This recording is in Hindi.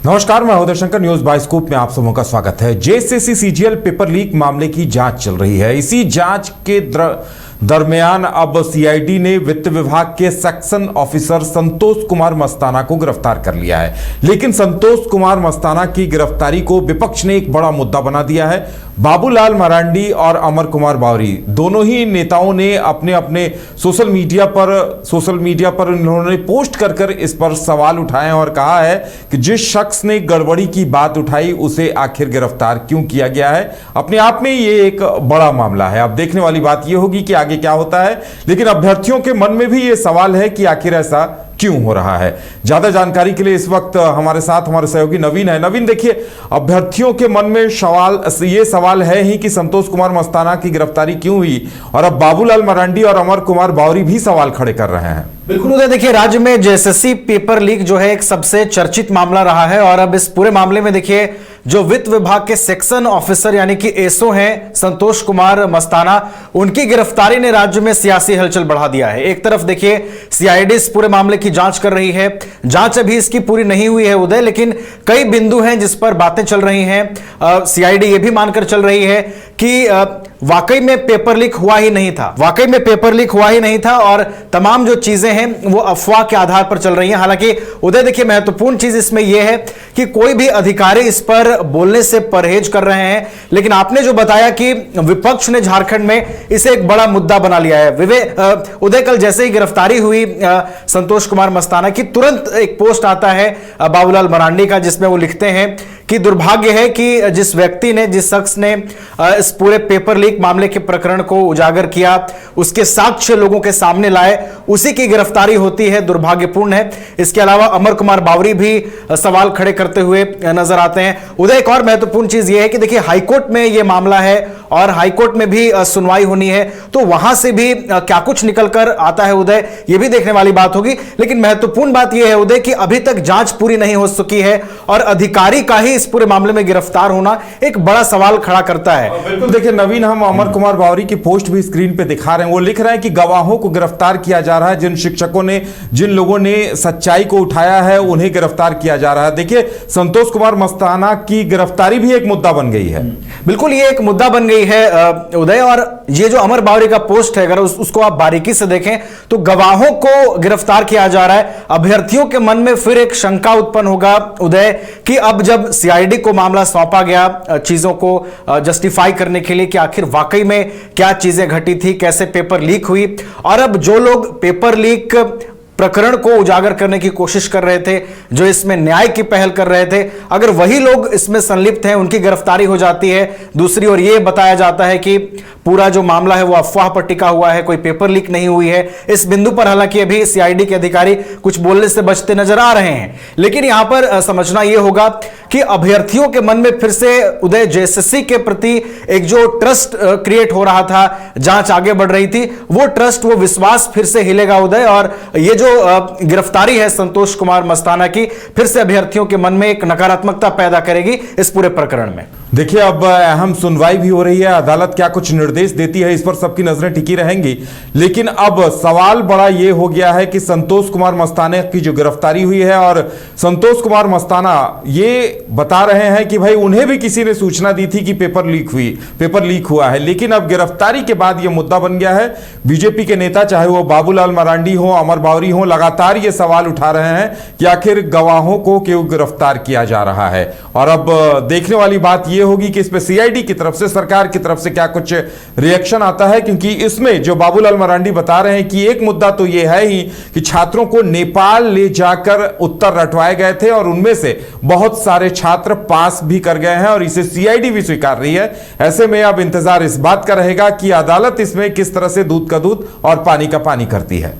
नमस्कार, मैं उदय शंकर। न्यूज बाइस्कोप में आप सबों का स्वागत है। जेएसएससी सीजीएल पेपर लीक मामले की जांच चल रही है। इसी जांच के दरमियान अब सीआईडी ने वित्त विभाग के सेक्शन ऑफिसर संतोष कुमार मस्ताना को गिरफ्तार कर लिया है। लेकिन संतोष कुमार मस्ताना की गिरफ्तारी को विपक्ष ने एक बड़ा मुद्दा बना दिया है। बाबूलाल मरांडी और अमर कुमार बावरी दोनों ही नेताओं ने अपने अपने सोशल मीडिया पर उन्होंने पोस्ट कर इस पर सवाल उठाए और कहा है कि जिस शख्स ने गड़बड़ी की बात उठाई उसे आखिर गिरफ्तार क्यों किया गया है। अपने आप में ये एक बड़ा मामला है। अब देखने वाली बात यह होगी कि आगे क्या होता है, लेकिन अभ्यर्थियों के मन में भी ये सवाल है कि आखिर ऐसा क्यों हो रहा है। ज्यादा जानकारी के लिए इस वक्त हमारे साथ हमारे सहयोगी नवीन है। नवीन, देखिए, अभ्यर्थियों के मन में ये सवाल है ही कि संतोष कुमार मस्ताना की गिरफ्तारी क्यों हुई, और अब बाबूलाल मरांडी और अमर कुमार बावरी भी सवाल खड़े कर रहे हैं। बिल्कुल उदय, देखिए, राज्य में जेएसएससी पेपर लीक जो है एक सबसे चर्चित मामला रहा है। और अब इस पूरे मामले में देखिए, जो वित्त विभाग के सेक्शन ऑफिसर यानी कि एसओ हैं संतोष कुमार मस्ताना, उनकी गिरफ्तारी ने राज्य में सियासी हलचल बढ़ा दिया है। एक तरफ देखिए, सीआईडी इस पूरे मामले की जांच कर रही है। जांच अभी इसकी पूरी नहीं हुई है उदय, लेकिन कई बिंदु हैं जिस पर बातें चल रही हैं। सीआईडी ये भी मानकर चल रही है कि वाकई में पेपर लीक हुआ ही नहीं था, और तमाम जो चीजें हैं वो अफवाह के आधार पर चल रही हैं। हालांकि उदय, देखिए, महत्वपूर्ण चीज इसमें यह है कि कोई भी अधिकारी इस पर बोलने से परहेज कर रहे हैं। लेकिन आपने जो बताया कि विपक्ष ने झारखंड में इसे एक बड़ा मुद्दा बना लिया है। उदय, कल जैसे ही गिरफ्तारी हुई संतोष कुमार मस्ताना की, तुरंत एक पोस्ट आता है बाबूलाल मरांडी का, जिसमें वो लिखते हैं कि दुर्भाग्य है कि जिस शख्स ने इस पूरे पेपर लीक मामले के प्रकरण को उजागर किया, उसके साक्ष्य लोगों के सामने लाए, उसी की गिरफ्तारी होती है, दुर्भाग्यपूर्ण है। इसके अलावा अमर कुमार बावरी भी सवाल खड़े करते हुए नजर आते हैं। उदय, एक और महत्वपूर्ण चीज यह है कि देखिए, हाईकोर्ट में यह मामला है और हाईकोर्ट में भी सुनवाई होनी है, तो वहां से भी क्या कुछ निकलकर आता है उदय, यह भी देखने वाली बात होगी। लेकिन महत्वपूर्ण बात यह है उदय कि अभी तक जांच पूरी नहीं हो सकी है और अधिकारी का ही इस पूरे मामले में गिरफ्तार होना एक बड़ा सवाल खड़ा करता है। बिल्कुल, देखिए नवीन, हम अमर कुमार बावरी की पोस्ट भी स्क्रीन पे दिखा रहे हैं। वो लिख रहे हैं कि गवाहों को गिरफ्तार किया जा रहा है, जिन शिक्षकों ने, जिन लोगों ने सच्चाई को उठाया है उन्हें गिरफ्तार किया जा रहा है। देखिए, संतोष कुमार मस्ताना की गिरफ्तारी भी एक मुद्दा बन गई है। बिल्कुल, ये एक मुद्दा बन गई है उदय। और ये जो अमर बावरी का पोस्ट है, अगर उसको आप बारीकी से देखें तो गवाहों को गिरफ्तार किया जा रहा है। अभ्यर्थियों के मन में फिर एक शंका उत्पन्न होगा उदय कि अब जब सीआईडी को मामला सौंपा गया चीजों को जस्टिफाई करने के लिए कि आखिर वाकई में क्या चीजें घटी थी, कैसे पेपर लीक हुई, और अब जो लोग पेपर लीक प्रकरण को उजागर करने की कोशिश कर रहे थे, जो इसमें न्याय की पहल कर रहे थे, अगर वही लोग इसमें संलिप्त हैं, उनकी गिरफ्तारी हो जाती है। दूसरी ओर यह बताया जाता है कि पूरा जो मामला है वो अफवाह पर टिका हुआ है, कोई पेपर लीक नहीं हुई है। इस बिंदु पर हालांकि अभी सीआईडी के अधिकारी कुछ बोलने से बचते नजर आ रहे हैं। लेकिन यहां पर समझना यह होगा कि अभ्यर्थियों के मन में फिर से उदय जेएसएससी के प्रति एक जो ट्रस्ट क्रिएट हो रहा था, जांच आगे बढ़ रही थी, वो ट्रस्ट, वो विश्वास फिर से हिलेगा उदय। और ये जो गिरफ्तारी है संतोष कुमार मस्ताना की, फिर से अभ्यर्थियों के मन में एक नकारात्मकता पैदा करेगी इस पूरे प्रकरण में। देखिए, अब अहम सुनवाई भी हो रही है, अदालत क्या कुछ निर्देश देती है इस पर सबकी नजरें टिकी रहेंगी। लेकिन अब सवाल बड़ा ये हो गया है कि संतोष कुमार मस्ताना की जो गिरफ्तारी हुई है, और संतोष कुमार मस्ताना ये बता रहे हैं कि भाई उन्हें भी किसी ने सूचना दी थी कि पेपर लीक हुआ है। लेकिन अब गिरफ्तारी के बाद यह मुद्दा बन गया है। बीजेपी के नेता, चाहे वो बाबूलाल मरांडी हो, अमर बावरी हो, लगातार ये सवाल उठा रहे हैं कि आखिर गवाहों को क्यों गिरफ्तार किया जा रहा है। और अब देखने वाली बात यह होगी कि इस पे सीआईडी की तरफ से, सरकार की तरफ से क्या कुछ रिएक्शन आता है। क्योंकि इसमें जो बाबूलाल मरांडी बता रहे हैं कि एक मुद्दा तो यह है ही कि छात्रों को नेपाल ले जाकर उत्तर रटवाए गए थे और उनमें से बहुत सारे छात्र पास भी कर गए हैं, और इसे सीआईडी भी स्वीकार रही है। ऐसे में अब इंतजार इस बात का रहेगा कि अदालत इसमें किस तरह से दूध का दूध और पानी का पानी करती है।